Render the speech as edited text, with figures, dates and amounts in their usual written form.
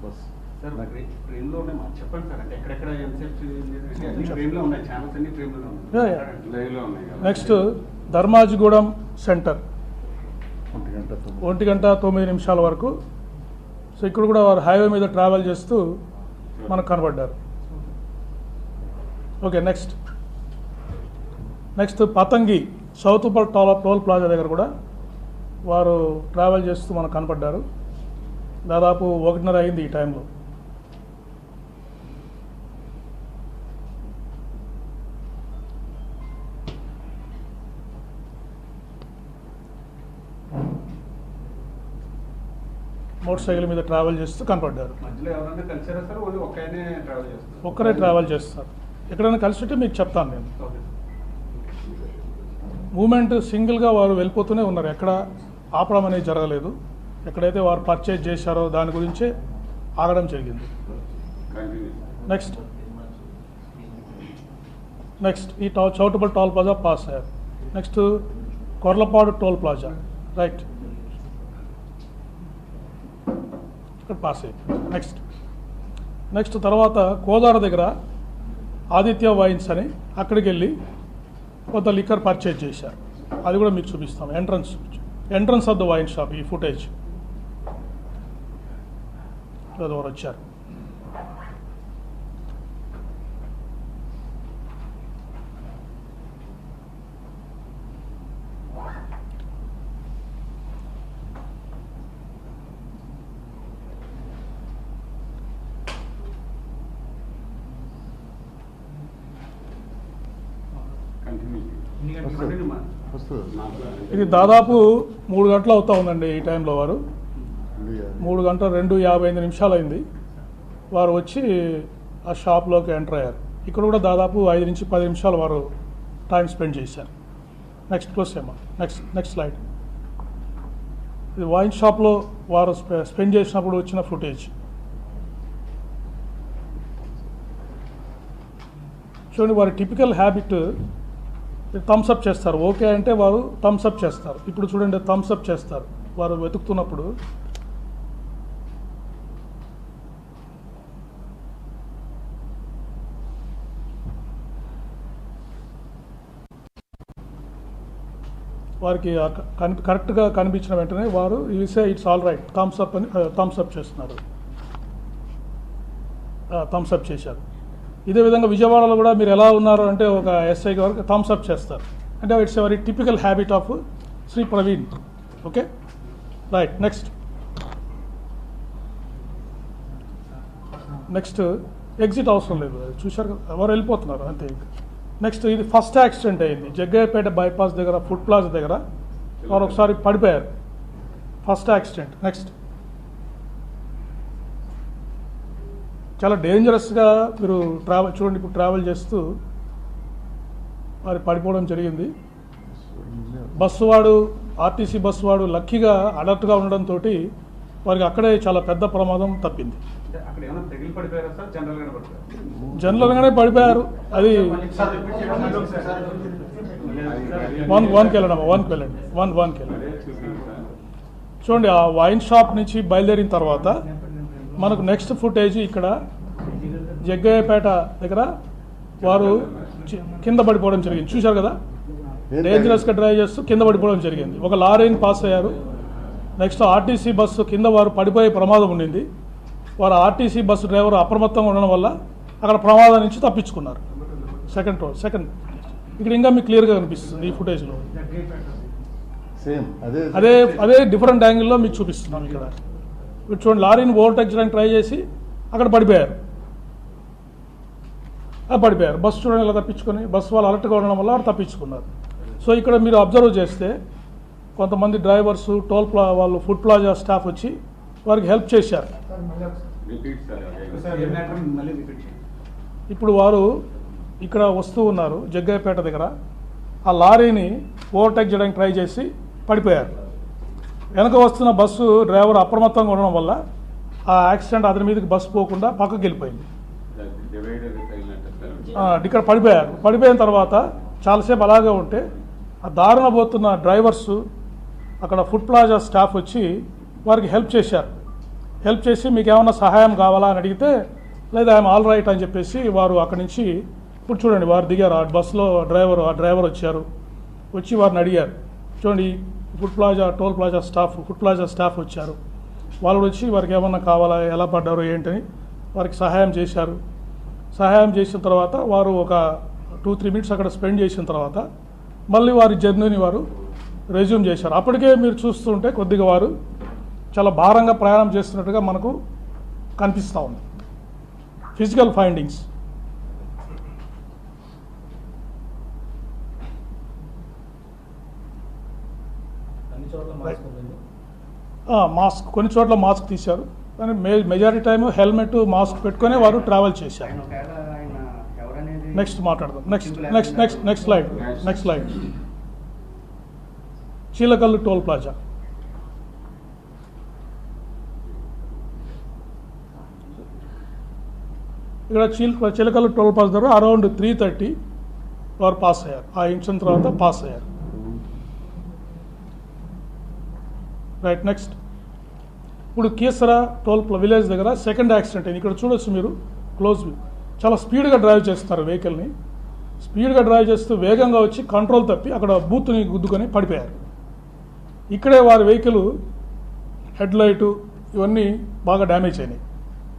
Bus sir ట్రైన్లో ఉన్నాయి మాకు చెప్పండి సార్, అంటే ఎక్కడెక్కడ ట్రైన్లో ఉన్నాయి, ఛానల్స్ అన్ని ట్రైన్లో ఉన్నాయి. నెక్స్ట్ ధర్మాజిగూడెం సెంటర్ 1:09 వరకు. సో ఇక్కడ కూడా వారు హైవే మీద ట్రావెల్ చేస్తూ మనకు కనబడ్డారు. Okay, next Pathangi south toll plaza దగ్గర కూడా వారు ట్రావెల్ చేస్తూ మనకు కనపడ్డారు. దాదాపు 1:30 అయింది ఈ టైంలో. మోటార్ సైకిల్ మీద ట్రావెల్ చేస్తూ కనపడ్డారు. ఒక్కరే ట్రావెల్ చేస్తారు. ఎక్కడైనా కలిసి ఉంటే మీకు చెప్తాను నేను. మూమెంట్ సింగిల్గా వారు వెళ్ళిపోతూనే ఉన్నారు, ఎక్కడ ఆపడం అనేది జరగలేదు. ఎక్కడైతే వారు పర్చేజ్ చేశారో దాని గురించే ఆగడం జరిగింది. నెక్స్ట్ ఈ చౌటుపల్ టోల్ ప్లాజా పాస్ అయ్యారు. Next Korlapadu toll plaza, right, ఇక్కడ పాస్ అయ్యింది. నెక్స్ట్ తర్వాత కోదాడ దగ్గర ఆదిత్య వైన్స్ అని అక్కడికి వెళ్ళి కొంత లిక్కర్ పర్చేజ్ చేశారు. అది కూడా మీకు చూపిస్తాం. Entrance of the wine shop, ఈ ఫుటేజ్ వారు వచ్చారు. ఇది దాదాపు 3 గంటలు అవుతా ఉందండి. ఈ టైంలో వారు 3 గంటల 2:55 అయింది. వారు వచ్చి ఆ షాప్లోకి ఎంటర్ అయ్యారు. ఇక్కడ కూడా దాదాపు 5 నుంచి 10 నిమిషాలు వారు టైం స్పెండ్ చేశారు. నెక్స్ట్ క్లోజ్ ఏమో నెక్స్ట్ స్లైడ్. ఇది వైన్ షాప్లో వారు స్పెండ్ చేసినప్పుడు వచ్చిన ఫుటేజ్ చూడండి. వారి టిపికల్ హ్యాబిట్ థమ్స్అప్ చేస్తారు. ఓకే అంటే వారు థమ్స్అప్ చేస్తారు. ఇప్పుడు చూడండి, థమ్స్అప్ చేస్తారు వారు వెతుకుతున్నప్పుడు. వారికి కరెక్ట్గా కనిపించిన వెంటనే వారు say it's all right, Thums Up అని థమ్స్అప్ చేస్తున్నారు, థమ్స్అప్ చేశారు. ఇదే విధంగా విజయవాడలో కూడా మీరు ఎలా ఉన్నారు అంటే ఒక ఎస్ఐ వరకు థమ్స్అప్ చేస్తారు. అంటే it's a very typical habit of Sri Praveen. Okay, right. Next exit అవసరం లేదు, చూశారు కదా, ఎవరు వెళ్ళిపోతున్నారు అంతే. నెక్స్ట్ ఇది ఫస్ట్ యాక్సిడెంట్ అయింది జగ్గయ్యపేట బైపాస్ దగ్గర, ఫుడ్ ప్లాజా దగ్గర. వారు ఒకసారి పడిపోయారు, ఫస్ట్ యాక్సిడెంట్. నెక్స్ట్ చాలా డేంజరస్గా మీరు చూడండి, ఇప్పుడు ట్రావెల్ చేస్తూ మరి పడిపోవడం జరిగింది. బస్సు వాడు, ఆర్టీసీ బస్సు వాడు లక్కీగా అలర్ట్గా ఉండడంతో వారికి అక్కడే చాలా పెద్ద ప్రమాదం తప్పింది. జనరల్గానే పడిపోయారు. అది 1కి వెళ్ళండి, 1కి వెళ్ళండి. చూడండి, ఆ వైన్ షాప్ నుంచి బయలుదేరిన తర్వాత మనకు నెక్స్ట్ ఫుటేజ్ ఇక్కడ జగ్గయ్యపేట దగ్గర వారు కింద పడిపోవడం జరిగింది. చూశారు కదా, డేంజరస్గా డ్రైవ్ చేస్తూ కింద పడిపోవడం జరిగింది. ఒక లారీని పాస్ అయ్యారు. నెక్స్ట్ ఆర్టీసీ బస్సు కింద వారు పడిపోయే ప్రమాదం ఉండింది. వారు ఆర్టీసీ బస్సు డ్రైవర్ అప్రమత్తంగా ఉండడం వల్ల అక్కడ ప్రమాదం నుంచి తప్పించుకున్నారు. సెకండ్ ఇక్కడ ఇంకా మీకు క్లియర్గా కనిపిస్తుంది ఈ ఫుటేజ్లో. అదే డిఫరెంట్ యాంగిల్లో మీకు చూపిస్తున్నాం. ఇక్కడ చూడండి, లారీని ఓవర్టేక్ చేయడానికి ట్రై చేసి అక్కడ పడిపోయారు. బస్సు చూడండి ఇలా తప్పించుకొని, బస్సు వాళ్ళు అలర్ట్గా ఉండడం వల్ల వారు తప్పించుకున్నారు. సో ఇక్కడ మీరు అబ్జర్వ్ చేస్తే కొంతమంది డ్రైవర్స్, వాళ్ళు ఫుడ్ ప్లాజా స్టాఫ్ వచ్చి వారికి హెల్ప్ చేశారు. ఇప్పుడు వారు ఇక్కడ వస్తూ ఉన్నారు జగ్గయ్యపేట దగ్గర. ఆ లారీని ఓవర్టేక్ చేయడానికి ట్రై చేసి పడిపోయారు. వెనక వస్తున్న బస్సు డ్రైవర్ అప్రమత్తంగా ఉండడం వల్ల ఆ యాక్సిడెంట్ అతని మీదకి బస్సు పోకుండా పక్కకి వెళ్ళిపోయింది. ఇక్కడ పడిపోయిన తర్వాత చాలాసేపు అలాగే ఉంటే ఆ దారుణ పోతున్న డ్రైవర్సు, అక్కడ ఫుడ్ ప్లాజా స్టాఫ్ వచ్చి వారికి హెల్ప్ చేశారు. హెల్ప్ చేసి మీకు ఏమైనా సహాయం కావాలా అని అడిగితే లేదా ఐఎమ్ ఆల్ రైట్ అని చెప్పేసి వారు అక్కడి నుంచి ఇప్పుడు చూడండి వారు దిగారు ఆ బస్సులో డ్రైవర్ వచ్చారు, వచ్చి వారిని అడిగారు. చూడండి ఫుడ్ ప్లాజా స్టాఫ్ వచ్చారు. వాళ్ళు వచ్చి వారికి ఏమన్నా కావాలా, ఎలా పడ్డారు ఏంటని వారికి సహాయం చేశారు. సహాయం చేసిన తర్వాత వారు ఒక 2-3 మినిట్స్ అక్కడ స్పెండ్ చేసిన తర్వాత మళ్ళీ వారి జర్నీని వారు రెజ్యూమ్ చేశారు. అప్పటికే మీరు చూస్తుంటే కొద్దిగా వారు చాలా భారంగా ప్రయాణం చేస్తున్నట్టుగా మనకు కనిపిస్తూ ఉంది. ఫిజికల్ ఫైండింగ్స్ మాస్క్, కొన్ని చోట్ల మాస్క్ తీశారు, కానీ మెజారిటీ టైం హెల్మెట్ మాస్క్ పెట్టుకునే వారు ట్రావెల్ చేశారు. నెక్స్ట్ మాట్లాడదాం. Next slide. Chilakallu toll plaza. ఇక్కడ చిలకల్లు టోల్ ప్లాజా దగ్గర అరౌండ్ 3:30 వారు పాస్ అయ్యారు. ఆ ఇన్సిడెంట్ తర్వాత పాస్ అయ్యారు. రైట్. నెక్స్ట్ ఇప్పుడు కీసరా విలేజ్ దగ్గర సెకండ్ యాక్సిడెంట్ అయింది. ఇక్కడ చూడొచ్చు మీరు క్లోజ్ వ్యూ. చాలా స్పీడ్గా డ్రైవ్ చేస్తున్నారు వెహికల్ని. స్పీడ్గా డ్రైవ్ చేస్తూ వేగంగా వచ్చి కంట్రోల్ తప్పి అక్కడ బూత్ని గుద్దుకొని పడిపోయారు. ఇక్కడే వారి వెహికల్ హెడ్ లైటు ఇవన్నీ బాగా డ్యామేజ్ అయినాయి.